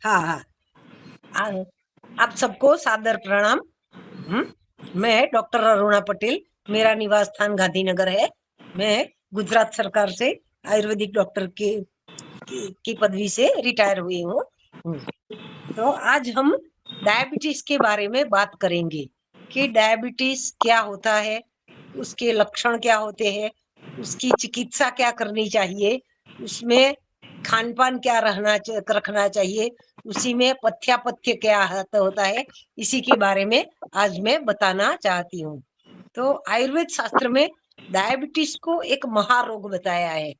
हाँ हाँ। आप सबको सादर प्रणाम। मैं डॉक्टर अरुणा पटेल, मेरा निवास स्थान गांधीनगर है। मैं गुजरात सरकार से आयुर्वेदिक डॉक्टर की पदवी से रिटायर हुई हूँ। तो आज हम डायबिटीज के बारे में बात करेंगे कि डायबिटीज क्या होता है, उसके लक्षण क्या होते हैं, उसकी चिकित्सा क्या करनी चाहिए, उसमें खान पान क्या रखना चाहिए, उसी में पथ्यापथ्य क्या होता है, इसी के बारे में आज मैं बताना चाहती हूँ। तो आयुर्वेद शास्त्र में डायबिटीज को एक महारोग बताया है।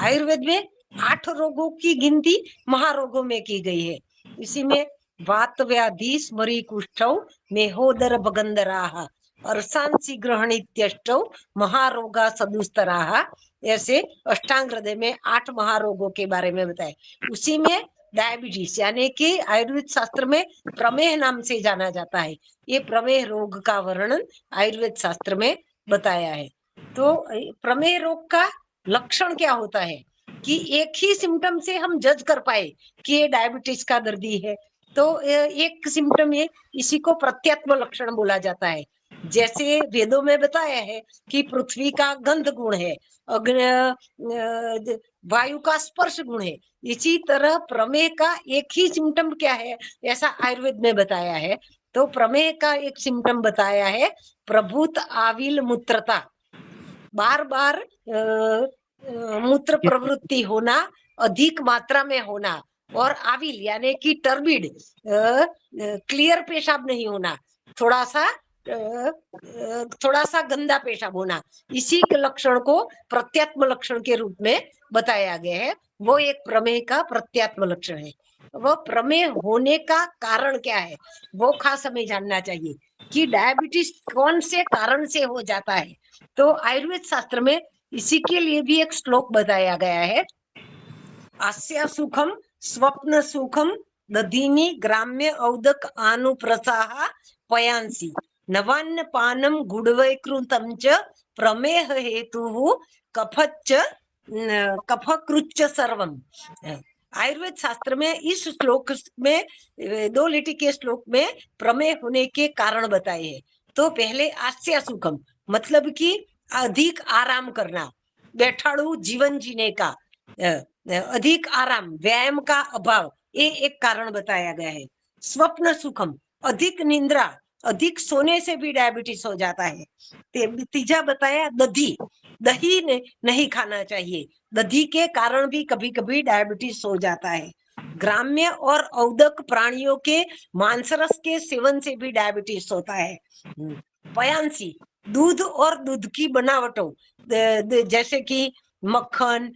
आयुर्वेद में 8 रोगों की गिनती महारोगों में की गई है। इसी में वात व्याधि स्मरी कुष्ठौ मेहोदर भगंदराह अरसांसी ग्रहणित्यष्टौ महारोगा सदुस्तराह, ऐसे अष्टांग हृदय में 8 महारोगों के बारे में बताए। उसी में डायबिटीज यानी कि आयुर्वेद शास्त्र में प्रमेह नाम से जाना जाता है। ये प्रमेह रोग का वर्णन आयुर्वेद शास्त्र में बताया है। तो प्रमेह रोग का लक्षण क्या होता है कि एक ही सिम्टम से हम जज कर पाए कि ये डायबिटीज का दर्दी है। तो एक सिम्टम ये, इसी को प्रत्यात्म लक्षण बोला जाता है। जैसे वेदों में बताया है कि पृथ्वी का गंध गुण है, वायु का स्पर्श गुण है, इसी तरह प्रमेह का एक ही सिम्टम क्या है, ऐसा आयुर्वेद में बताया है। तो प्रमेह का एक सिम्टम बताया है प्रभूत आविल मूत्रता, बार बार मूत्र प्रवृत्ति होना, अधिक मात्रा में होना, और आविल यानी कि टर्बिड क्लियर पेशाब नहीं होना, थोड़ा सा गंदा पेशाब होना, इसी के लक्षण को प्रत्यात्म लक्षण के रूप में बताया गया है। वो एक प्रमेह का प्रत्यात्म लक्षण है। वो प्रमेह होने का कारण क्या है वो खास हमें जानना चाहिए कि डायबिटीज कौन से कारण से हो जाता है। तो आयुर्वेद शास्त्र में इसी के लिए भी एक श्लोक बताया गया है। आस्या सुखम स्वप्न सुखम दधीनी ग्राम्य औदक आनुप्रसाह पयांसी नवान्न पानम गुडवैकृतम च प्रमेह हेतु कफच्च कफकृच्च सर्वम। आयुर्वेद शास्त्र में इस श्लोक में, 2 लिटि के श्लोक में प्रमेह होने के कारण बताए हैं। तो पहले आस्या सुखम मतलब कि अधिक आराम करना, बैठाड़ू जीवन जीने का, अधिक आराम, व्यायाम का अभाव, ये एक कारण बताया गया है। स्वप्न सुखम, अधिक निंद्रा, अधिक सोने से भी डायबिटीज हो जाता है। तीजा बताया दही, दही नहीं खाना चाहिए, दही के कारण भी कभी कभी डायबिटीज हो जाता है। ग्राम्य और औदक प्राणियों के मांसरस के सेवन से भी डायबिटीज होता है। पयांसी, दूध और दूध की बनावटों, जैसे कि मक्खन,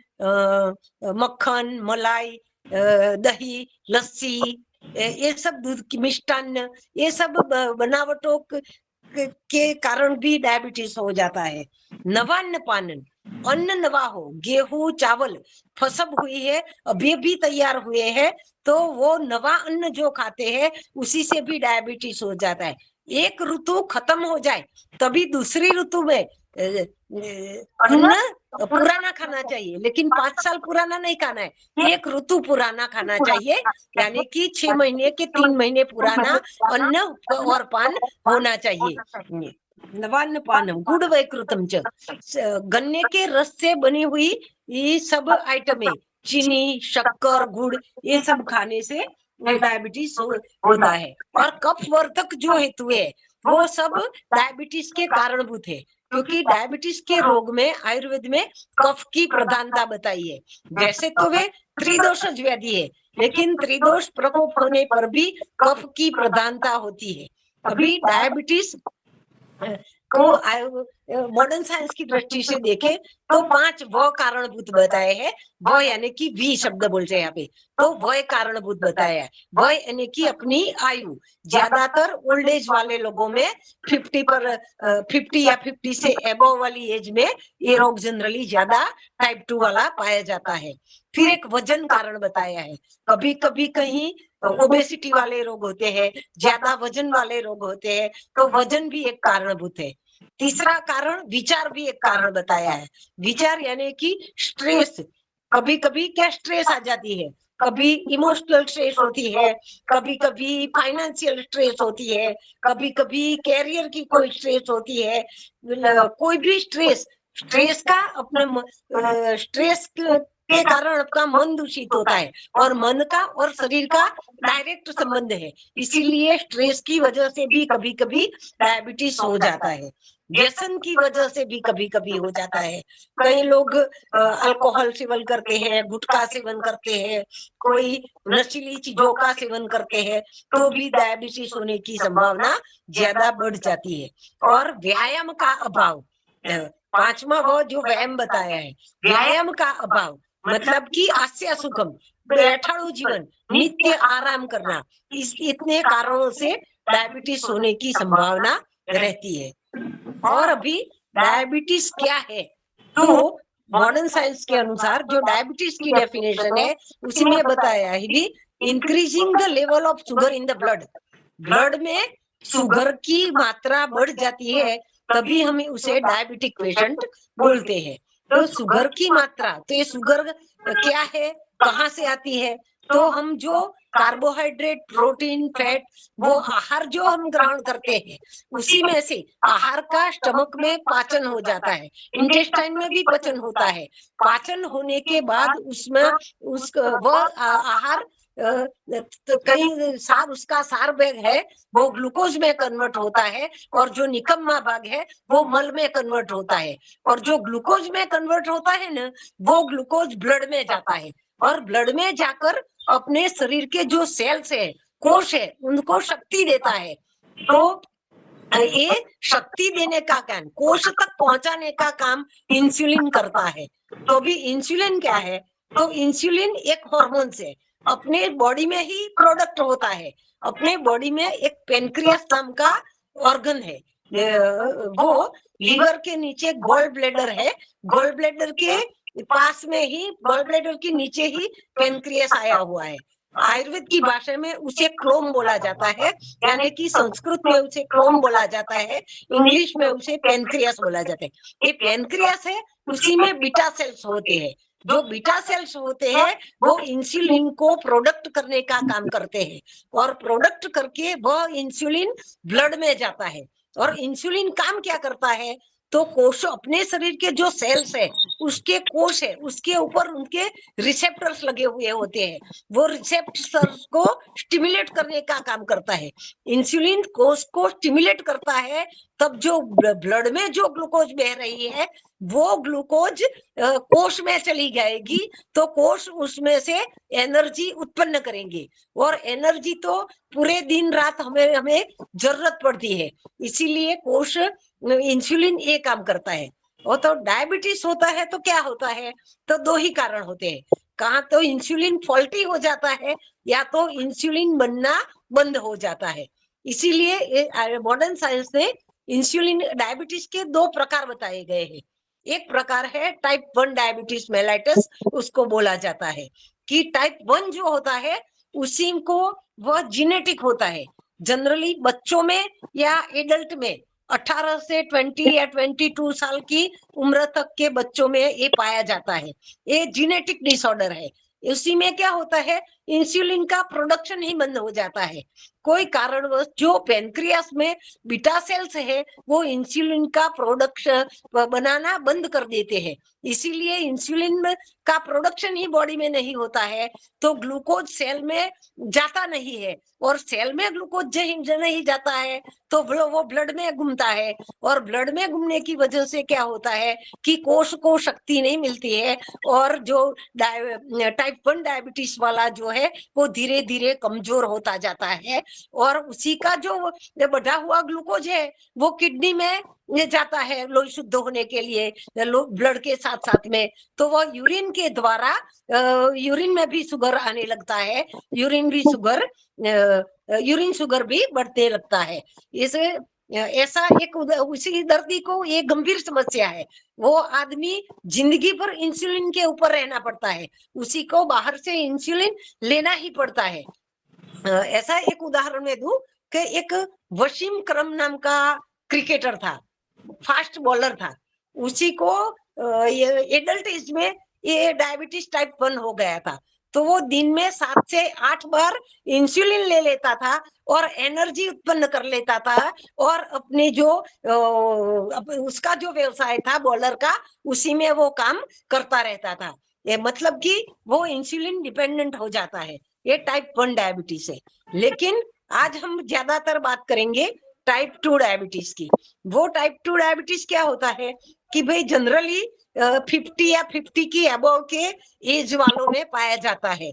मक्खन, मलाई, दही, लस्सी, ये सब दूध की मिष्टान्न, ये सब बनावटों के कारण भी डायबिटीज हो जाता है। नवान्न पानन, अन्न नवा हो, गेहूं चावल फसब हुई है, अभी भी तैयार हुए हैं, तो वो नवा अन्न जो खाते हैं उसी से भी डायबिटीज हो जाता है। एक ऋतु खत्म हो जाए तभी दूसरी ऋतु में अन्न पुराना खाना चाहिए, लेकिन 5 साल पुराना नहीं खाना है, एक ऋतु पुराना खाना चाहिए, यानी कि 6 महीने के 3 महीने पुराना अन्न और पान होना चाहिए। नवान्न पानम गुड़ वैकृतम च, गन्ने के रस से बनी हुई ये सब आइटमें, चीनी, शक्कर, गुड़, ये सब खाने से डायबिटीज होता है। और कफ वर्धक जो हेतु है वो सब डायबिटीज के कारणभूत है, क्योंकि डायबिटीज के रोग में आयुर्वेद में कफ की प्रधानता बताई है। वैसे तो वे त्रिदोषज व्याधि है, लेकिन त्रिदोष प्रकोप होने पर भी कफ की प्रधानता होती है। अभी डायबिटीज को मॉडर्न साइंस की दृष्टि से देखें तो 5 व कारणभूत बताए हैं। व यानी कि वी शब्द बोलते हैं यहाँ पे, तो व कारणभूत बताया है। व यानी कि अपनी आयु, ज्यादातर ओल्ड एज वाले लोगों में 50 या 50 से एबव वाली एज में ये रोग जनरली ज्यादा टाइप 2 वाला पाया जाता है। फिर एक वजन कारण बताया है, कभी कभी कहीं ओबेसिटी वाले रोग होते हैं, ज्यादा वजन वाले रोग होते हैं, तो वजन भी एक कारणभूत है। तीसरा कारण विचार भी एक कारण बताया है। विचार यानी कि स्ट्रेस, कभी कभी क्या स्ट्रेस आ जाती है, कभी इमोशनल स्ट्रेस होती है, कभी कभी फाइनेंशियल स्ट्रेस होती है, कभी कभी कैरियर की कोई स्ट्रेस होती है। कोई भी स्ट्रेस, स्ट्रेस का अपने स्ट्रेस के कारण आपका मन दूषित होता है, और मन का और शरीर का डायरेक्ट संबंध है। इसीलिए स्ट्रेस की वजह से भी कभी कभी डायबिटीज हो जाता है, व्यसन की वजह से भी कभी कभी हो जाता है। कई लोग अल्कोहल सेवन करते हैं, गुटखा सेवन करते हैं, कोई नशीली चीजों का सेवन करते हैं, तो भी डायबिटीज होने की संभावना ज्यादा बढ़ जाती है। और व्यायाम का अभाव, पांचवा वो जो व्यायाम बताया है, व्यायाम का अभाव मतलब कि आस्या सुखम, बैठाड़ू जीवन, नित्य आराम करना, इस इतने कारणों से डायबिटीज होने की संभावना रहती है। और अभी डायबिटीज क्या है, तो मॉडर्न साइंस के अनुसार जो डायबिटीज की डेफिनेशन है उसी में बताया है भी, increasing the level of sugar in the blood, blood में शुगर की मात्रा बढ़ जाती है, तभी हम उसे डायबिटिक पेशेंट बोलते हैं। तो शुगर की मात्रा, तो ये शुगर क्या है, कहाँ से आती है, तो हम जो कार्बोहाइड्रेट, प्रोटीन, फैट, वो आहार जो हम ग्रहण करते हैं उसी में से आहार का स्टमक में पाचन हो जाता है, इंटेस्टाइन में भी पाचन होता है। पाचन होने के बाद उसमें वह आहार तो कई सार, उसका सार भाग है वो ग्लूकोज में कन्वर्ट होता है, और जो निकम्मा भाग है वो मल में कन्वर्ट होता है। और जो ग्लूकोज में कन्वर्ट होता है ना, वो ग्लूकोज ब्लड में जाता है, और ब्लड में जाकर अपने शरीर के जो सेल्स है, कोश है, उनको शक्ति देता है। तो ये शक्ति देने का काम, कोश तक पहुंचाने का काम इंसुलिन करता है। तो भी इंसुलिन क्या है, तो इंसुलिन एक हार्मोन है, अपने बॉडी में ही प्रोडक्ट होता है। अपने बॉडी में एक पेनक्रियास नाम का ऑर्गन है, वो लीवर के नीचे गॉल ब्लैडर है, गॉल ब्लैडर के पास में ही, गॉल ब्लैडर के नीचे ही पेनक्रियास आया हुआ है। आयुर्वेद की भाषा में उसे क्लोम बोला जाता है, यानी कि संस्कृत में उसे क्लोम बोला जाता है, इंग्लिश में उसे पेनक्रियास बोला जाता है। ये पेनक्रियास है, उसी में बीटा सेल्स होते हैं। जो बीटा सेल्स होते हैं वो इंसुलिन को प्रोडक्ट करने का काम करते हैं, और प्रोडक्ट करके वह इंसुलिन ब्लड में जाता है। और इंसुलिन काम क्या करता है, तो कोश, अपने शरीर के जो सेल्स है, उसके कोश है, उसके ऊपर उनके रिसेप्टर्स लगे हुए होते हैं, वो रिसेप्टर्स को स्टिमुलेट करने का काम करता है। इंसुलिन कोश को स्टिमुलेट करता है, तब जो ब्लड में जो ग्लूकोज बह रही है वो ग्लूकोज कोश में चली जाएगी, तो कोश उसमें से एनर्जी उत्पन्न करेंगे, और एनर्जी तो पूरे दिन रात हमें हमें जरूरत पड़ती है, इसीलिए कोश इंसुलिन ये काम करता है। और तो डायबिटीज होता है तो क्या होता है, तो दो ही कारण होते हैं, कहाँ तो इंसुलिन फॉल्टी हो जाता है, या तो इंसुलिन बनना बंद हो जाता है। इसीलिए मॉडर्न साइंस ने इंसुलिन, डायबिटीज के दो प्रकार बताए गए हैं। एक प्रकार है टाइप 1 डायबिटीज मेलाइटस, उसको बोला जाता है कि टाइप 1 जो होता है उसी को, वह जीनेटिक होता है, जनरली बच्चों में या एडल्ट में 18 से 20 या 22 साल की उम्र तक के बच्चों में ये पाया जाता है। ये जीनेटिक डिसऑर्डर है। उसी में क्या होता है, इंसुलिन का प्रोडक्शन ही बंद हो जाता है, कोई कारणवश जो पेनक्रियास में बीटा सेल्स है वो इंसुलिन का प्रोडक्शन बनाना बंद कर देते हैं, इसीलिए इंसुलिन का प्रोडक्शन ही बॉडी में नहीं होता है, तो ग्लूकोज सेल में जाता नहीं है, और सेल में ग्लूकोज नहीं जाता है तो वो ब्लड में घूमता है, और ब्लड में घूमने की वजह से क्या होता है कि कोश को शक्ति नहीं मिलती है, और जो टाइप 1 डायबिटीज वाला जो है वो धीरे धीरे कमजोर होता जाता है, और उसी का जो बढ़ा हुआ ग्लूकोज है वो किडनी में ये जाता है लोही शुद्ध होने के लिए, ब्लड के साथ साथ में, तो वो यूरिन के द्वारा, यूरिन में भी शुगर आने लगता है, यूरिन शुगर भी बढ़ने लगता है। इसे ऐसा एक उसी दर्दी को ये गंभीर समस्या है, वो आदमी जिंदगी भर इंसुलिन के ऊपर रहना पड़ता है, उसी को बाहर से इंसुलिन लेना ही पड़ता है। ऐसा एक उदाहरण मैं दूं कि एक वसीम करम नाम का क्रिकेटर था, फास्ट बॉलर था, उसी को ये एडल्ट एज में ये डायबिटीज टाइप 1 हो गया था, तो वो दिन में 7 से 8 बार इंसुलिन ले लेता था और एनर्जी उत्पन्न कर लेता था, और अपने जो उसका जो व्यवसाय था बॉलर का, उसी में वो काम करता रहता था। ये मतलब कि वो इंसुलिन डिपेंडेंट हो जाता है, ये टाइप 1 डायबिटीज है। लेकिन आज हम ज्यादातर बात करेंगे टाइप 2 डायबिटीज की। वो टाइप 2 डायबिटीज क्या होता है कि भाई जनरली 50 या 50 की अबव के एज वालों में पाया जाता है।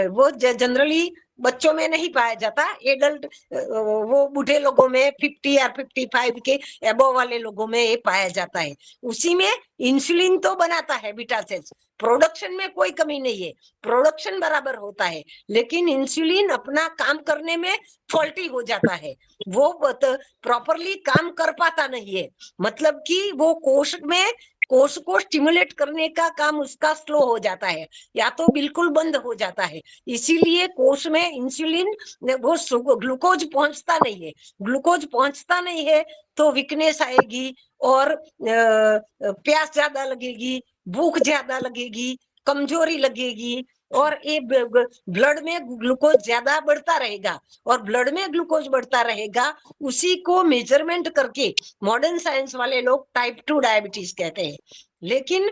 वो जनरली बच्चों में नहीं पाया जाता, एडल्ट वो बूढ़े लोगों में 50 या 55 के अबव वाले लोगों में ये पाया जाता है। उसी में इंसुलिन तो बनाता है बीटा सेल्स, प्रोडक्शन में कोई कमी नहीं है, प्रोडक्शन बराबर होता है, लेकिन इंसुलिन अपना काम करने में फॉल्टी हो जाता है, वो प्रॉपरली काम कर पाता नहीं है। मतलब कि वो कोष को स्टिमुलेट करने का काम उसका स्लो हो जाता है, या तो बिल्कुल बंद हो जाता है। इसीलिए कोष में इंसुलिन वो ग्लूकोज पहुंचता नहीं है, ग्लूकोज पहुंचता नहीं है तो वीकनेस आएगी, और प्यास ज्यादा लगेगी, भूख ज्यादा लगेगी, कमजोरी लगेगी, और ये ब्लड में ग्लूकोज ज्यादा बढ़ता रहेगा, और ब्लड में ग्लूकोज बढ़ता रहेगा। उसी को मेजरमेंट करके मॉडर्न साइंस वाले लोग टाइप 2 डायबिटीज कहते हैं। लेकिन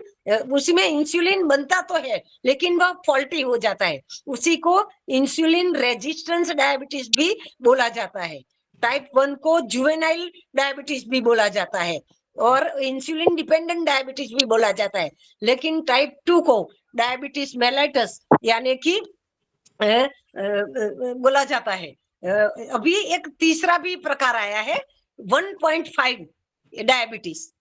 उसमें इंसुलिन बनता तो है, लेकिन वह फॉल्टी हो जाता है, उसी को इंसुलिन रेजिस्टेंस डायबिटीज भी बोला जाता है। टाइप 1 को जुवेनाइल डायबिटीज भी बोला जाता है, और इंसुलिन डिपेंडेंट डायबिटीज भी बोला जाता है। लेकिन टाइप 2 को डायबिटीज मेलाइटस यानी कि बोला जाता है। अभी एक तीसरा भी प्रकार आया है 1.5 डायबिटीज,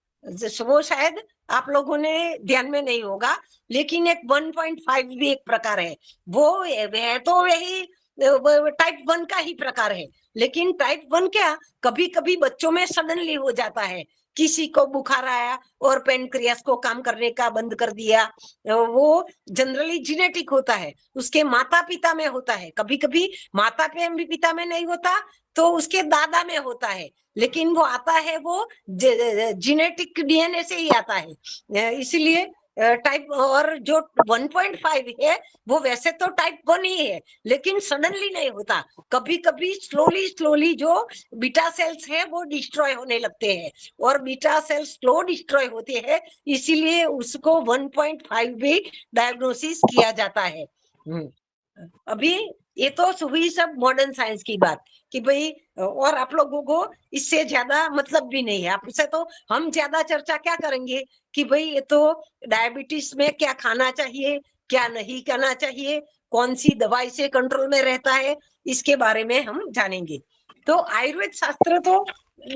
वो शायद आप लोगों ने ध्यान में नहीं होगा, लेकिन एक 1.5 भी एक प्रकार है। वो है तो वही टाइप 1 का ही प्रकार है, लेकिन टाइप 1 क्या कभी कभी बच्चों में सडनली हो जाता है। किसी को बुखार आया और पेनक्रियास को काम करने का बंद कर दिया, वो जनरली जेनेटिक होता है, उसके माता पिता में होता है, कभी कभी माता पिता में नहीं होता तो उसके दादा में होता है, लेकिन वो आता है वो जेनेटिक डीएनए से ही आता है। इसलिए टाइप, और जो 1.5 है वो वैसे तो टाइप 1 ही है, लेकिन सडनली नहीं होता, कभी कभी स्लोली स्लोली जो बीटा सेल्स है वो डिस्ट्रॉय होने लगते हैं, और बीटा सेल्स स्लो डिस्ट्रॉय होते हैं, इसीलिए उसको 1.5 भी डायग्नोसिस किया जाता है। अभी ये तो हुई सब मॉडर्न साइंस की बात कि भाई, और आप लोगों को इससे ज्यादा मतलब भी नहीं है, आपसे तो हम ज्यादा चर्चा क्या करेंगे कि भाई ये तो डायबिटीज में क्या खाना चाहिए, क्या नहीं करना चाहिए, कौन सी दवाई से कंट्रोल में रहता है, इसके बारे में हम जानेंगे। तो आयुर्वेद शास्त्र तो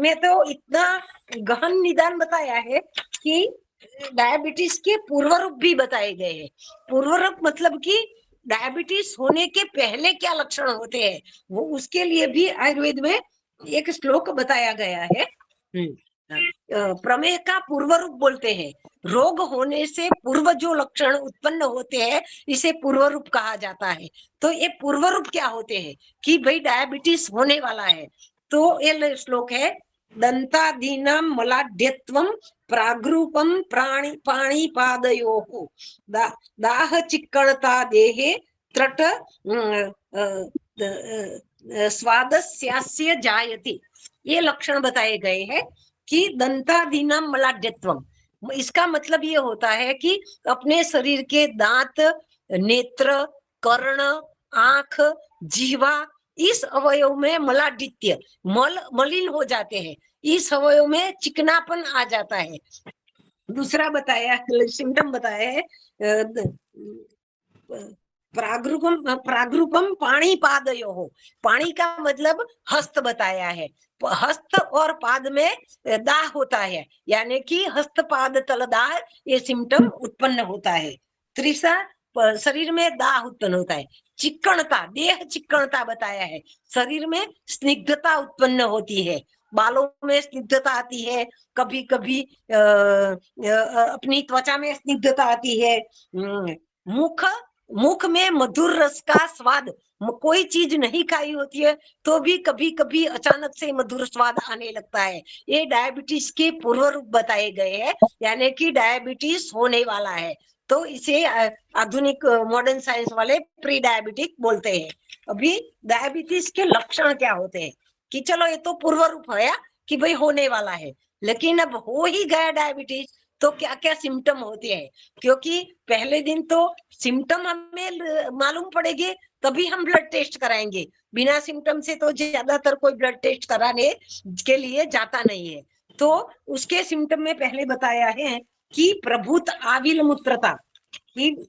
में तो इतना गहन निदान बताया है कि डायबिटीज के पूर्व रूप भी बताए गए हैं। पूर्व रूप मतलब कि डायबिटीज होने के पहले क्या लक्षण होते हैं, वो उसके लिए भी आयुर्वेद में एक श्लोक बताया गया है। प्रमेय का पूर्व रूप बोलते हैं, रोग होने से पूर्व जो लक्षण उत्पन्न होते हैं इसे पूर्व रूप कहा जाता है। तो ये पूर्व रूप क्या होते हैं कि भाई डायबिटीज होने वाला है, तो ये श्लोक है, दंतादीनां मलाढ्यत्वं प्राग्रूपं प्राणी पाणिपादयोः दाह चिक्कणता देहे त्रट स्वादस्यास्य जायति, ये लक्षण बताए गए हैं कि दंतादीनां मलाढ्यत्वम, इसका मतलब ये होता है कि अपने शरीर के दांत, नेत्र, कर्ण, आंख, जीवा, इस अवयव में मलाढ्य मलिन हो जाते हैं, इस अवयव में चिकनापन आ जाता है। दूसरा बताया सिम्टम बताया है प्रागरूपम पाणी पादयो हो, पानी का मतलब हस्त बताया है, हस्त और पाद में दाह होता है, यानी कि हस्त पाद तल दाह, ये सिम्टम उत्पन्न होता है। तीसरा शरीर में दाह उत्पन्न होता है। चिक्कणता, देह चिक्कणता बताया है, शरीर में स्निग्धता उत्पन्न होती है, बालों में स्निग्धता आती है, कभी कभी अपनी त्वचा में स्निग्धता आती है। मुख मुख में मधुर रस का स्वाद, कोई चीज नहीं खाई होती है तो भी कभी कभी अचानक से मधुर स्वाद आने लगता है, ये डायबिटीज के पूर्व रूप बताए गए हैं, यानी कि डायबिटीज होने वाला है तो इसे आधुनिक मॉडर्न साइंस वाले प्री डायबिटिक बोलते हैं। अभी डायबिटीज के लक्षण क्या होते हैं कि चलो ये तो पूर्व रूप है कि भाई होने वाला है, लेकिन अब हो ही गया डायबिटीज तो क्या क्या सिम्टम होते हैं, क्योंकि पहले दिन तो सिम्टम हमें मालूम पड़ेंगे तभी हम ब्लड टेस्ट कराएंगे। बिना सिम्टम से तो ज्यादातर कोई ब्लड टेस्ट कराने के लिए जाता नहीं है। तो उसके सिम्टम में पहले बताया है कि प्रभुत आविल मूत्रता, कि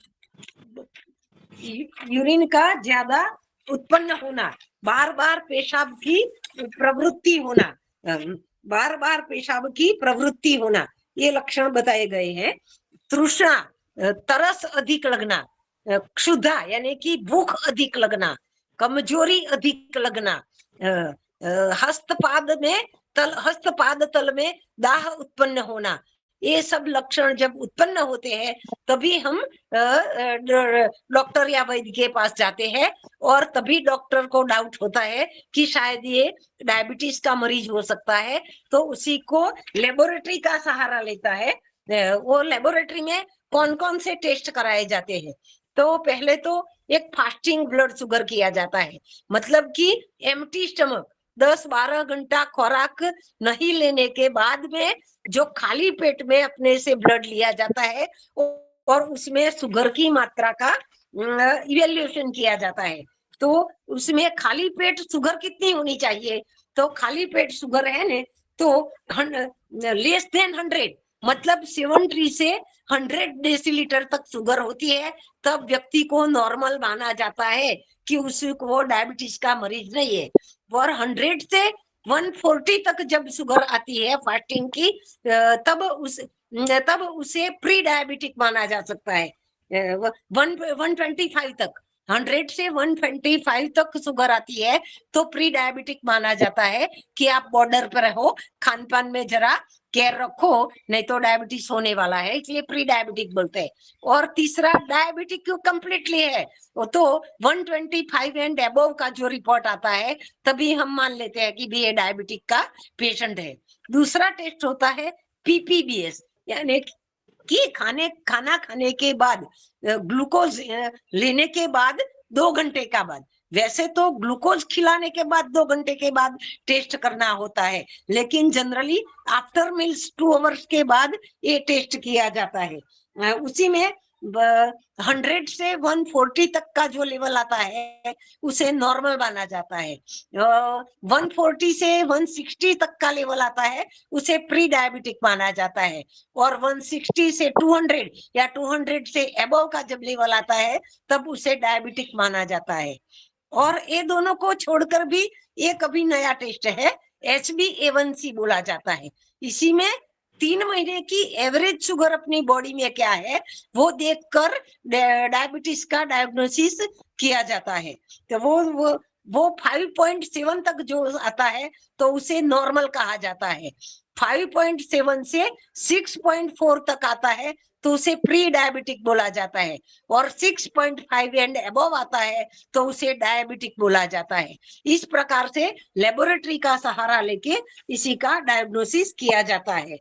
यूरिन का ज्यादा उत्पन्न होना, बार बार पेशाब की प्रवृत्ति होना, बार बार पेशाब की प्रवृत्ति होना, ये लक्षण बताए गए हैं। तृष्णा, तरस अधिक लगना, क्षुधा यानी कि भूख अधिक लगना, कमजोरी अधिक लगना, हस्तपाद तल में दाह उत्पन्न होना, ये सब लक्षण जब उत्पन्न होते हैं तभी हम डॉक्टर या वैद्य के पास जाते हैं, और तभी डॉक्टर को डाउट होता है कि शायद ये डायबिटीज का मरीज हो सकता है, तो उसी को लेबोरेटरी का सहारा लेता है। वो लेबोरेटरी में कौन कौन से टेस्ट कराए जाते हैं, तो पहले तो एक फास्टिंग ब्लड शुगर किया जाता है, मतलब कि एम्प्टी स्टमक 10-12 घंटा खुराक नहीं लेने के बाद में जो खाली पेट में अपने से ब्लड लिया जाता है और उसमें शुगर की मात्रा का इवेल्युएशन किया जाता है। तो उसमें खाली पेट शुगर कितनी होनी चाहिए, तो खाली पेट शुगर है ने तो लेस देन 100, मतलब 70 से 100 डेसीलीटर तक शुगर होती है, तब व्यक्ति को नॉर्मल माना जाता है कि उसको डायबिटीज का मरीज नहीं है। और 100 से 140 तक जब शुगर आती है फास्टिंग की, तब उसे प्री डायबिटिक माना जा सकता है। 125 तक, 100 से 125 तक शुगर आती है तो प्री डायबिटिक माना जाता है कि आप बॉर्डर पर हो, खान पान में जरा केयर रखो नहीं तो डायबिटीज होने वाला है, इसलिए प्री डायबिटिक बोलते हैं। और तीसरा डायबिटिक क्यों कंप्लीटली है, वो तो 125 एंड अबव का जो रिपोर्ट आता है तभी हम मान लेते हैं कि भी ये डायबिटिक का पेशेंट है। दूसरा टेस्ट होता है पीपीबीएस, यानी कि खाना खाने के बाद ग्लूकोज लेने के बाद 2 घंटे का बाद, वैसे तो ग्लूकोज खिलाने के बाद 2 घंटे के बाद टेस्ट करना होता है, लेकिन जनरली आफ्टर मील्स 2 आवर्स के बाद ये टेस्ट किया जाता है। उसी में 100 से 140 तक का जो लेवल आता है उसे नॉर्मल माना जाता है। 140 से 160 तक का लेवल आता है उसे प्री डायबिटिक माना जाता है, और 160 से 200 या 200 से अबव का जब लेवल आता है तब उसे डायबिटिक माना जाता है। और ये दोनों को छोड़कर भी एक अभी नया टेस्ट है, HbA1c बोला जाता है। इसी में 3 महीने की एवरेज शुगर अपनी बॉडी में क्या है वो देखकर डायबिटीज का डायग्नोसिस किया जाता है। तो वो 5.7 तक जो आता है तो उसे नॉर्मल कहा जाता है, 5.7 से 6.4 तक आता है तो उसे प्री डायबिटिक बोला जाता है, और 6.5 एंड अबव आता है तो उसे डायबिटिक बोला जाता है। इस प्रकार से लेबोरेटरी का सहारा लेके इसी का डायग्नोसिस किया जाता है।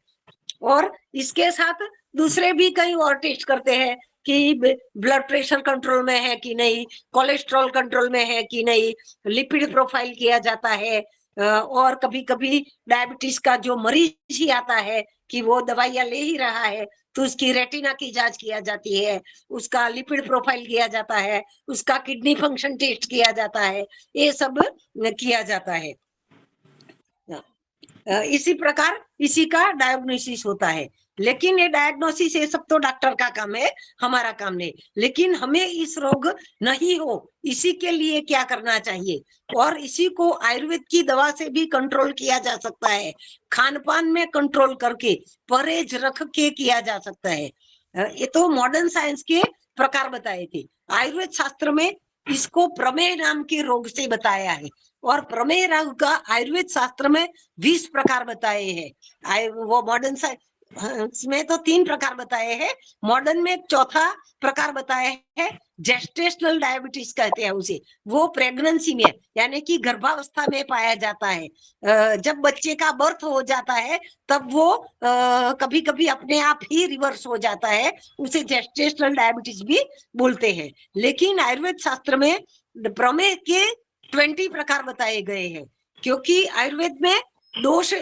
और इसके साथ दूसरे भी कई और टेस्ट करते हैं कि ब्लड प्रेशर कंट्रोल में है कि नहीं, कोलेस्ट्रॉल कंट्रोल में है कि नहीं, लिपिड प्रोफाइल किया जाता है। और कभी कभी डायबिटीज का जो मरीज ही आता है कि वो दवाइयां ले ही रहा है तो उसकी रेटिना की जांच किया जाती है, उसका लिपिड प्रोफाइल किया जाता है, उसका किडनी फंक्शन टेस्ट किया जाता है, ये सब किया जाता है। इसी प्रकार इसी का डायग्नोसिस होता है। लेकिन ये डायग्नोसिस ये सब तो डॉक्टर का काम है, हमारा काम नहीं। लेकिन हमें इस रोग नहीं हो इसी के लिए क्या करना चाहिए, और इसी को आयुर्वेद की दवा से भी कंट्रोल किया जा सकता है, खान पान में कंट्रोल करके परहेज रख के किया जा सकता है। ये तो मॉडर्न साइंस के प्रकार बताए थे। आयुर्वेद शास्त्र में इसको प्रमेय नाम के रोग से बताया है, और प्रमेय रोग का आयुर्वेद शास्त्र में 20 प्रकार बताए हैं। वो मॉडर्न साइंस इसमें तो 3 प्रकार बताए हैं। मॉडर्न में चौथा प्रकार बताया है, जेस्टेशनल डायबिटीज कहते हैं उसे। वो प्रेगनेंसी में यानी कि गर्भावस्था में पाया जाता है। जब बच्चे का बर्थ हो जाता है तब वो कभी कभी अपने आप ही रिवर्स हो जाता है, उसे जेस्टेशनल डायबिटीज भी बोलते हैं। लेकिन आयुर्वेद शास्त्र में प्रमेह के 20 प्रकार बताए गए हैं, क्योंकि आयुर्वेद में दोष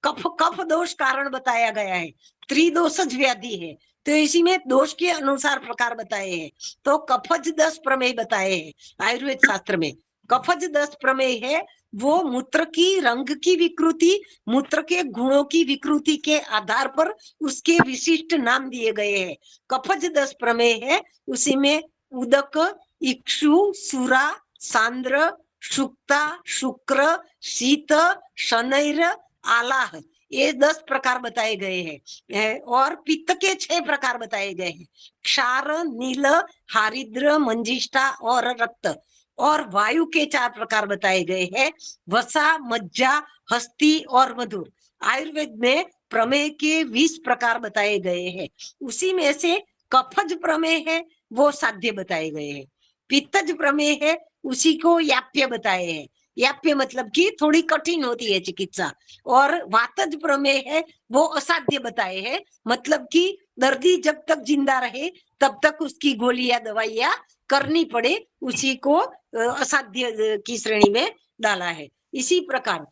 कफ कफ दोष कारण बताया गया है, त्रिदोषज व्याधि है, तो इसी में दोष के अनुसार प्रकार बताए हैं। तो कफज 10 प्रमेय बताए हैं आयुर्वेद शास्त्र में। कफज 10 प्रमेय है, वो मूत्र की रंग की विकृति, मूत्र के गुणों की विकृति के आधार पर उसके विशिष्ट नाम दिए गए हैं। कफज 10 प्रमेय है, उसी में उदक, इक्षु, सुरा, सांद्र, शुक्ता, शुक्र, शीत, शनैर, आलाह, ये 10 प्रकार बताए गए हैं। और पित्त के 6 प्रकार बताए गए हैं, क्षार, नील, हारिद्र, मंजिष्ठा और रक्त। और वायु के 4 प्रकार बताए गए हैं, वसा, मज्जा, हस्ती और मधुर। आयुर्वेद में प्रमेय के 20 प्रकार बताए गए हैं, उसी में से कफज प्रमेय है वो साध्य बताए गए हैं। पित्तज प्रमेय है उसी को याप्य बताए हैं। याप्य मतलब कि थोड़ी कठिन होती है चिकित्सा। और वातज प्रमेय है वो असाध्य बताए हैं, मतलब कि दर्दी जब तक जिंदा रहे तब तक उसकी गोलियां दवाइयां करनी पड़े, उसी को असाध्य की श्रेणी में डाला है। इसी प्रकार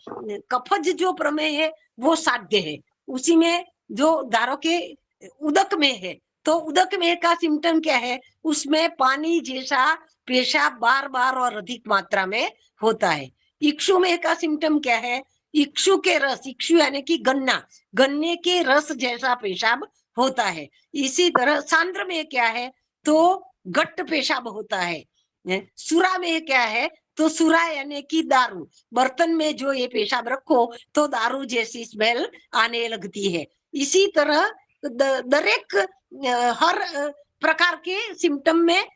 कफज जो प्रमेय है वो साध्य है, उसी में जो दारों के उदक में है, तो उदक में का सिम्टम क्या है, उसमें पानी जैसा पेशाब बार बार और अधिक मात्रा में होता है। इक्षु में का सिम्टम क्या है, इक्षु के रस, इक्षु यानी कि गन्ना, गन्ने के रस जैसा पेशाब होता है। इसी तरह सांद्र में क्या है, तो गट्ट पेशाब होता है। सुरा में क्या है, तो सुरा यानी कि दारू, बर्तन में जो ये पेशाब रखो तो दारू जैसी स्मेल आने लगती है। इसी तरह दरेक हर प्रकार के सिम्टम में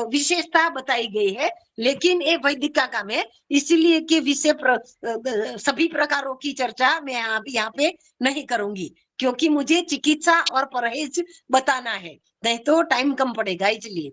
विशेषता बताई गई है, लेकिन ये वैदिक का काम है, इसलिए कि सभी प्रकारों की चर्चा मैं यहाँ पे नहीं करूंगी, क्योंकि मुझे चिकित्सा और परहेज बताना है, नहीं तो टाइम कम पड़ेगा। इसलिए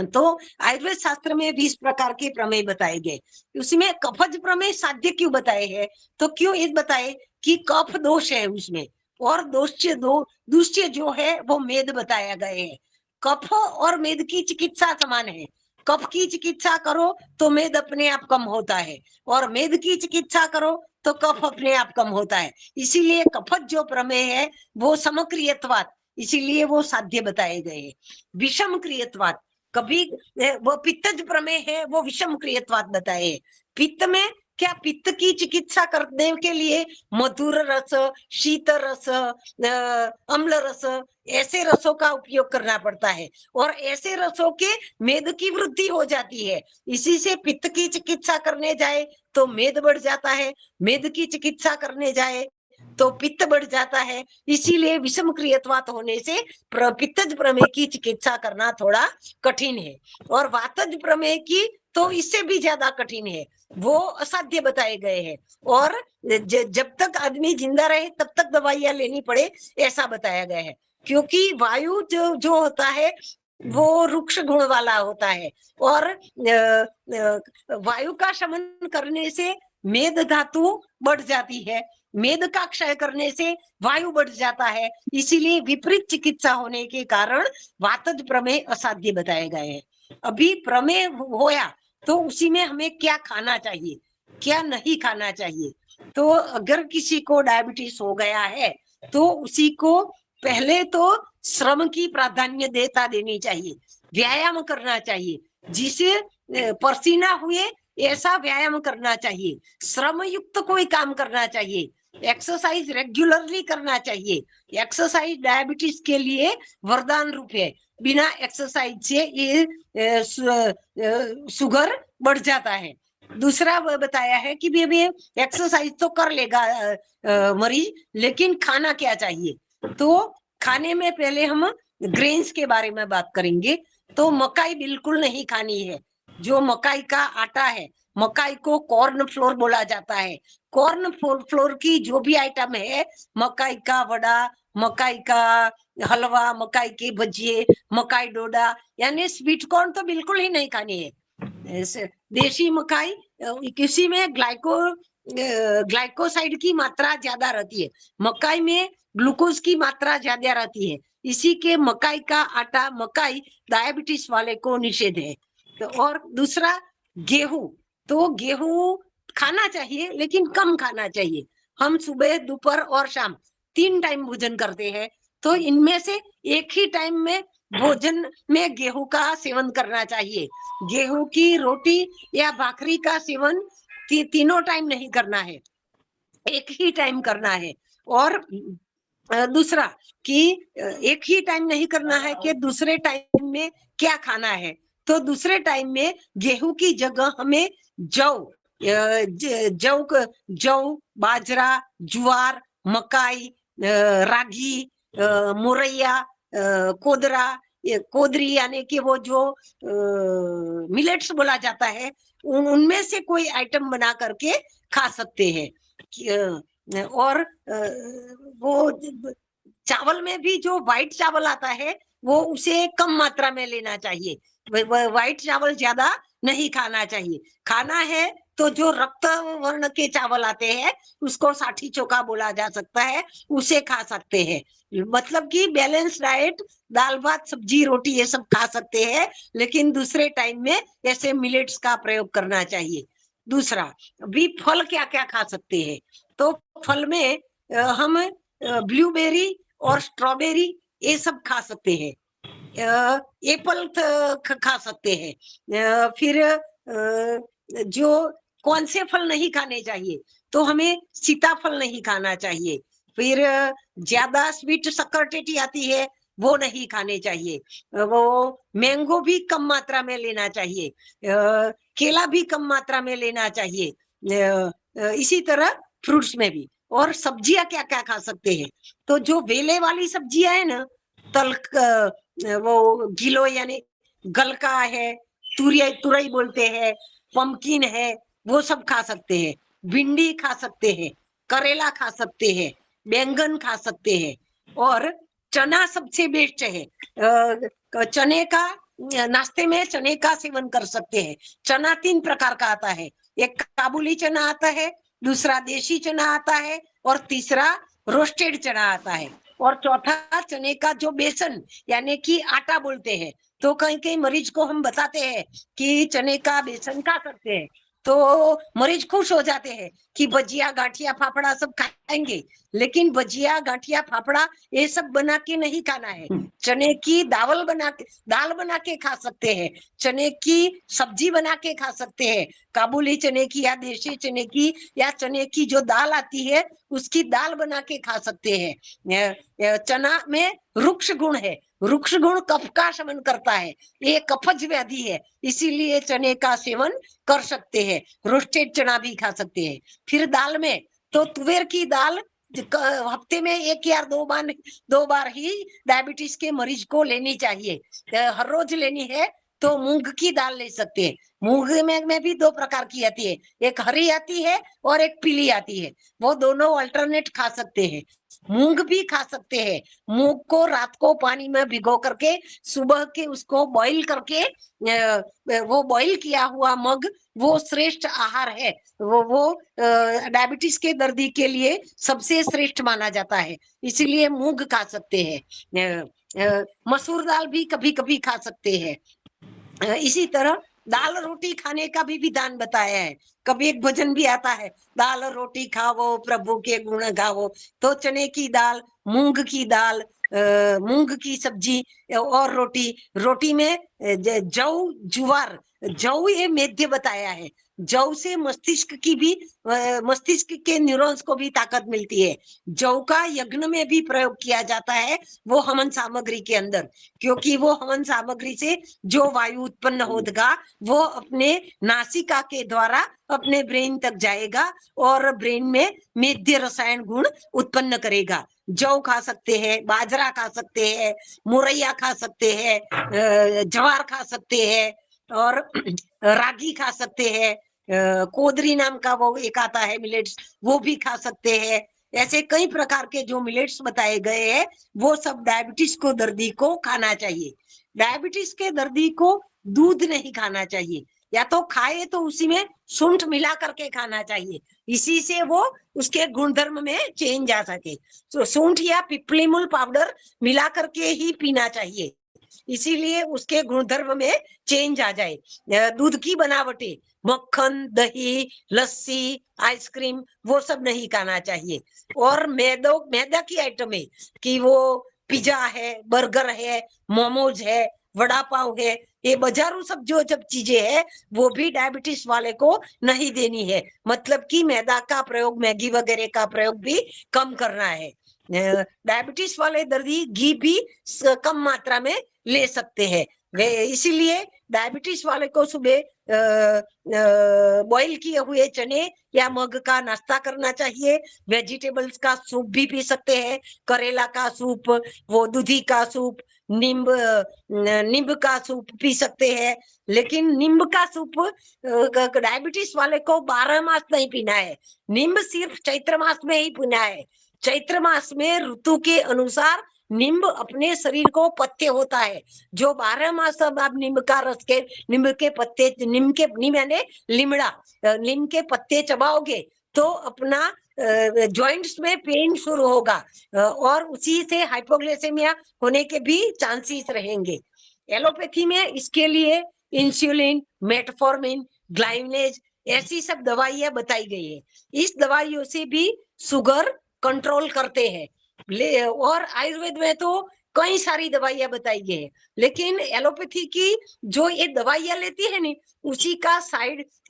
तो आयुर्वेद शास्त्र में 20 प्रकार के प्रमेय बताए गए, उसमें कफज प्रमेय साध्य क्यों बताए हैं, तो क्यों ये बताए कि कफ दोष है उसमें, और दूष्य जो है वो मेद बताया गए है। कफ और मेद की चिकित्सा समान है, कफ की चिकित्सा करो तो मेद अपने आप कम होता है, और मेद की चिकित्सा करो तो कफ अपने आप कम होता है। इसीलिए कफज जो प्रमेय है वो समक्रियत्वाद, इसीलिए वो साध्य बताए गए हैं। विषम क्रियत्वाद, कभी वो पित्तज प्रमेय है वो विषम क्रियत्वाद बताए। पित्त में क्या, पित्त की चिकित्सा करने के लिए मधुर रस, शीत रस, अम्ल रस, ऐसे रसों का उपयोग करना पड़ता है, और ऐसे रसों के मेद की वृद्धि हो जाती है। इसी से पित्त की चिकित्सा करने जाए तो मेद बढ़ जाता है, मेद की चिकित्सा करने जाए तो पित्त बढ़ जाता है। इसीलिए विषम क्रियत्वात होने से पित्तज प्रमेय की चिकित्सा करना थोड़ा कठिन है, और वातज प्रमेय की तो इससे भी ज्यादा कठिन है, वो असाध्य बताए गए हैं। और जब तक आदमी जिंदा रहे तब तक दवाइयां लेनी पड़े ऐसा बताया गया है, क्योंकि वायु जो जो होता है वो रुक्ष गुण वाला होता है, और वायु का शमन करने से मेद धातु बढ़ जाती है, मेद का क्षय करने से वायु बढ़ जाता है। इसीलिए विपरीत चिकित्सा होने के कारण वातज प्रमेय असाध्य बताए गए हैं। अभी प्रमेय होया तो उसी में हमें क्या खाना चाहिए, क्या नहीं खाना चाहिए। तो अगर किसी को डायबिटीज हो गया है तो उसी को पहले तो श्रम की प्राधान्य देनी चाहिए, व्यायाम करना चाहिए, जिसे पसीना हुए ऐसा व्यायाम करना चाहिए, श्रम युक्त कोई काम करना चाहिए, एक्सरसाइज रेगुलरली करना चाहिए। एक्सरसाइज डायबिटीज के लिए वरदान रूप है, बिना एक्सरसाइज से ये शुगर बढ़ जाता है। दूसरा बताया है कि भी एक्सरसाइज तो कर लेगा मरीज, लेकिन खाना क्या चाहिए, तो खाने में पहले हम ग्रेन्स के बारे में बात करेंगे। तो मकाई बिल्कुल नहीं खानी है, जो मकाई का आटा है, मकाई को कॉर्न फ्लोर बोला जाता है। कॉर्न फ्लोर की जो भी आइटम है, मकाई का वड़ा, मकाई का हलवा, मकाई के भजिए, मकाई डोडा, यानी स्वीट कॉर्न तो बिल्कुल ही नहीं खानी है। देशी मकाई, किसी में ग्लाइकोसाइड की मात्रा ज्यादा रहती है, मकाई में ग्लूकोज की मात्रा ज्यादा रहती है। इसी के मकाई का आटा, मकाई डायबिटीज वाले को निषेध है। तो और दूसरा गेहूं, तो गेहूं खाना चाहिए लेकिन कम खाना चाहिए। हम सुबह, दोपहर और शाम 3 टाइम भोजन करते हैं, तो इनमें से एक ही टाइम में भोजन में गेहूं का सेवन करना चाहिए। गेहूं की रोटी या भाकरी का सेवन तीनों टाइम नहीं करना है, एक ही टाइम करना है। और दूसरा कि एक ही टाइम नहीं करना है कि दूसरे टाइम में क्या खाना है। तो दूसरे टाइम में गेहूं की जगह हमें जौ, बाजरा, ज्वार, मकाई, रागी, मुरैया, कोदरा, कोदरी, यानी कि वो जो मिलेट्स बोला जाता है, उनमें से कोई आइटम बना करके खा सकते हैं। और वो चावल में भी जो व्हाइट चावल आता है, वो उसे कम मात्रा में लेना चाहिए। व्हाइट चावल ज्यादा नहीं खाना चाहिए। खाना है तो जो रक्त वर्ण के चावल आते हैं, उसको साठी चोखा बोला जा सकता है, उसे खा सकते हैं। मतलब कि बैलेंस डाइट, दाल भात सब्जी रोटी ये सब खा सकते हैं, लेकिन दूसरे टाइम में ऐसे मिलेट्स का प्रयोग करना चाहिए। दूसरा भी फल क्या क्या खा सकते हैं, तो फल में हम ब्लूबेरी और स्ट्रॉबेरी ये सब खा सकते हैं। एप्पल खा सकते हैं। फिर जो कौन से फल नहीं खाने चाहिए, तो हमें सीताफल नहीं खाना चाहिए। फिर ज्यादा स्वीट शक्करटेटी आती है, वो नहीं खाने चाहिए। वो मैंगो भी कम मात्रा में लेना चाहिए। केला भी कम मात्रा में लेना चाहिए। इसी तरह फ्रूट्स में भी। और सब्जियां क्या क्या खा सकते हैं, तो जो वेले वाली सब्जियां है ना, तल वो गिलो यानी गलका है, तुरई बोलते हैं, पंपकिन है, वो सब खा सकते हैं। भिंडी खा सकते हैं, करेला खा सकते हैं, बैंगन खा सकते हैं। और चना सबसे बेस्ट है। चने का नाश्ते में चने का सेवन कर सकते हैं। चना 3 प्रकार का आता है, एक काबुली चना आता है, दूसरा देशी चना आता है, और तीसरा रोस्टेड चना आता है। और चौथा चने का जो बेसन यानी कि आटा बोलते हैं। तो कहीं कहीं मरीज को हम बताते हैं कि चने का बेसन खा सकते हैं, तो मरीज खुश हो जाते हैं कि भजिया गांठिया फाफड़ा सब खाएंगे। लेकिन भजिया गांठिया फाफड़ा ये सब बना के नहीं खाना है। चने की दाल बना के खा सकते हैं, चने की सब्जी बना के खा सकते हैं, काबुली चने की या देशी चने की या चने की जो दाल आती है उसकी दाल बना के खा सकते हैं। चना में वृक्ष गुण है, वृक्ष गुण कफ का शमन करता है, ये कफज व्याधि है, इसीलिए चने का सेवन कर सकते हैं। रोस्टेड चना भी खा सकते हैं। फिर दाल में तो तुवेर की दाल हफ्ते में 1 या 2 बार ही डायबिटीज के मरीज को लेनी चाहिए। हर रोज लेनी है तो मूंग की दाल ले सकते हैं। मूंग में भी 2 प्रकार की आती है, एक हरी आती है और एक पीली आती है। वो दोनों अल्टरनेट खा सकते हैं। मूंग भी खा सकते हैं। मूंग को रात को पानी में भिगो करके सुबह के उसको बॉईल करके, वो बॉईल किया हुआ मग वो श्रेष्ठ आहार है। वो डायबिटीज के दर्दी के लिए सबसे श्रेष्ठ माना जाता है, इसीलिए मूंग खा सकते हैं। मसूर दाल भी कभी कभी खा सकते हैं। इसी तरह दाल रोटी खाने का भी विधान बताया है। कभी एक भजन भी आता है, दाल रोटी खाओ प्रभु के गुण गाओ। तो चने की दाल, मूंग की दाल, मूंग की सब्जी और रोटी। रोटी में जौ, ज्वार, जौ ये मेद्य बताया है। जौ से मस्तिष्क की भी मस्तिष्क के न्यूरॉन्स को भी ताकत मिलती है। जौ का यज्ञ में भी प्रयोग किया जाता है, वो हवन सामग्री के अंदर, क्योंकि वो हवन सामग्री से जो वायु उत्पन्न होगा वो अपने नासिका के द्वारा अपने ब्रेन तक जाएगा और ब्रेन में मेद्य रसायन गुण उत्पन्न करेगा। जौ खा सकते हैं, बाजरा खा सकते हैं, मुरैया खा सकते हैं, ज्वार खा सकते हैं, और रागी खा सकते हैं, कोदरी नाम का वो एक आता है मिलेट्स, वो भी खा सकते हैं। ऐसे कई प्रकार के जो मिलेट्स बताए गए हैं वो सब डायबिटीज को दर्दी को खाना चाहिए। डायबिटीज के दर्दी को दूध नहीं खाना चाहिए, या तो खाए तो उसी में सूंठ मिला करके खाना चाहिए, इसी से वो उसके गुणधर्म में चेंज आ सके। तो सूंठ या पिपलीमुल पाउडर मिला करके ही पीना चाहिए, इसीलिए उसके गुणधर्म में चेंज आ जाए। दूध की बनावटें, मक्खन, दही, लस्सी, आइसक्रीम, वो सब नहीं खाना चाहिए। और मैदा की आइटम है कि वो पिज्जा है, बर्गर है, मोमोज है, वड़ा पाव है, ये बाजारू सब जो जब चीजें है वो भी डायबिटीज वाले को नहीं देनी है। मतलब कि मैदा का प्रयोग, मैगी वगैरह का प्रयोग भी कम करना है। डायबिटीज वाले दर्दी घी भी कम मात्रा में ले सकते हैं। वे इसीलिए डायबिटीज वाले को सुबह बॉईल किए हुए चने या मग का नाश्ता करना चाहिए। वेजिटेबल्स का सूप भी पी सकते हैं, करेला का सूप, वो दूधी का सूप, नींब का सूप पी सकते हैं। लेकिन नींब का सूप डायबिटीज वाले को 12 मास नहीं पीना है, नींब सिर्फ चैत्र मास में ही पीना है। चैत्र मास में ऋतु के अनुसार नींब अपने शरीर को पथ्य होता है। जो 12 मास अब आप नींब का रस के, नींब के पत्ते, नीम यानी लिमड़ा, नीम के पत्ते चबाओगे तो अपना जॉइंट्स में पेन शुरू होगा, और उसी से हाइपोग्लाइसेमिया होने के भी चांसेस रहेंगे। एलोपैथी में इसके लिए इंसुलिन, मेटफॉर्मिन, ग्लाइनेज, ऐसी सब दवाइयां बताई गई है। इस दवाइयों से भी शुगर कंट्रोल करते हैं। और आयुर्वेद में तो कई सारी दवाइयां बताई गई है, लेकिन एलोपैथी की जो ये दवाइयां लेती है नी, उसी का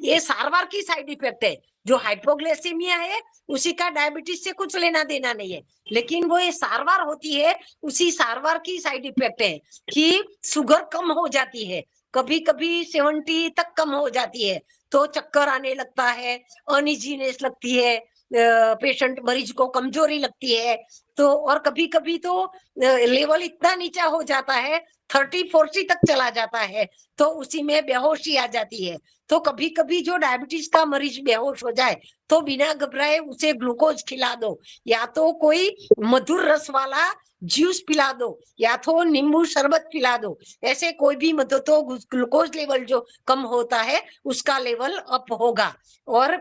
ये सारवार की साइड इफेक्ट है। जो हाइपोग्लाइसेमिया है उसी का डायबिटीज से कुछ लेना देना नहीं है, लेकिन वो ये सारवार होती है, उसी सारवार की साइड इफेक्ट है कि शुगर कम हो जाती है, कभी कभी 70 तक कम हो जाती है, तो चक्कर आने लगता है, अनइजीनेस लगती है, पेशेंट मरीज को कमजोरी लगती है। तो और कभी कभी तो लेवल इतना नीचा हो जाता है, 30-40 तक चला जाता है, तो उसी में बेहोशी आ जाती है। तो कभी कभी जो डायबिटीज का मरीज बेहोश हो जाए तो बिना घबराए उसे ग्लूकोज खिला दो, या तो कोई मधुर रस वाला जूस पिला दो, या तो नींबू शरबत पिला दो। ऐसे कोई भी मदद तो ग्लूकोज लेवल जो कम होता है उसका लेवल अप होगा। और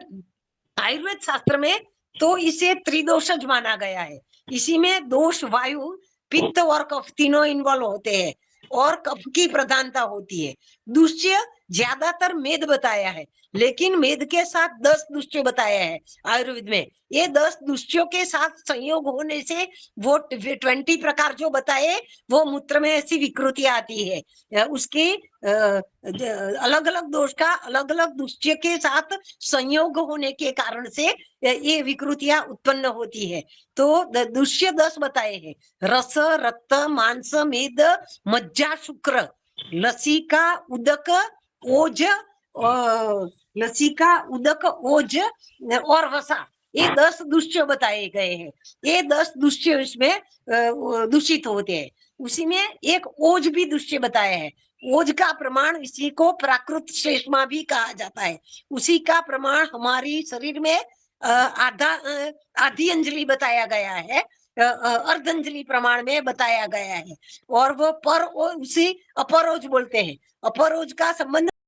आयुर्वेद शास्त्र में तो इसे त्रिदोषज माना गया है। इसी में दोष, वायु, पित्त और कफ तीनों इन्वॉल्व होते हैं, और कफ की प्रधानता होती है। दुष्य ज्यादातर मेद बताया है, लेकिन मेद के साथ 10 दुष्य बताया है आयुर्वेद में। ये 10 दुष्यों के साथ संयोग होने से वो 20 प्रकार जो बताए, वो मूत्र में ऐसी विकृतियां आती है। उसके अलग अलग दोष का अलग अलग दुष्य के साथ संयोग होने के कारण से ये विकृतियां उत्पन्न होती है। तो दुष्य 10 बताए हैं: रस, रक्त, मांस, मेद, मज्जा, शुक्र, लसिका, उदक, ओज, लसिका, उदक, ओज और वसा। ये 10 दुष्य बताए गए हैं। ये 10 दुष्य इसमें दूषित होते हैं। उसी में एक ओज भी दुष्य बताया है। ओज का प्रमाण, इसी को प्राकृत श्लेष्मा भी कहा जाता है। उसी का प्रमाण हमारी शरीर में आधी अंजलि बताया गया है, अर्धंजलि प्रमाण में बताया गया है। और वो उसी अपरोज बोलते हैं। अपरोज का संबंध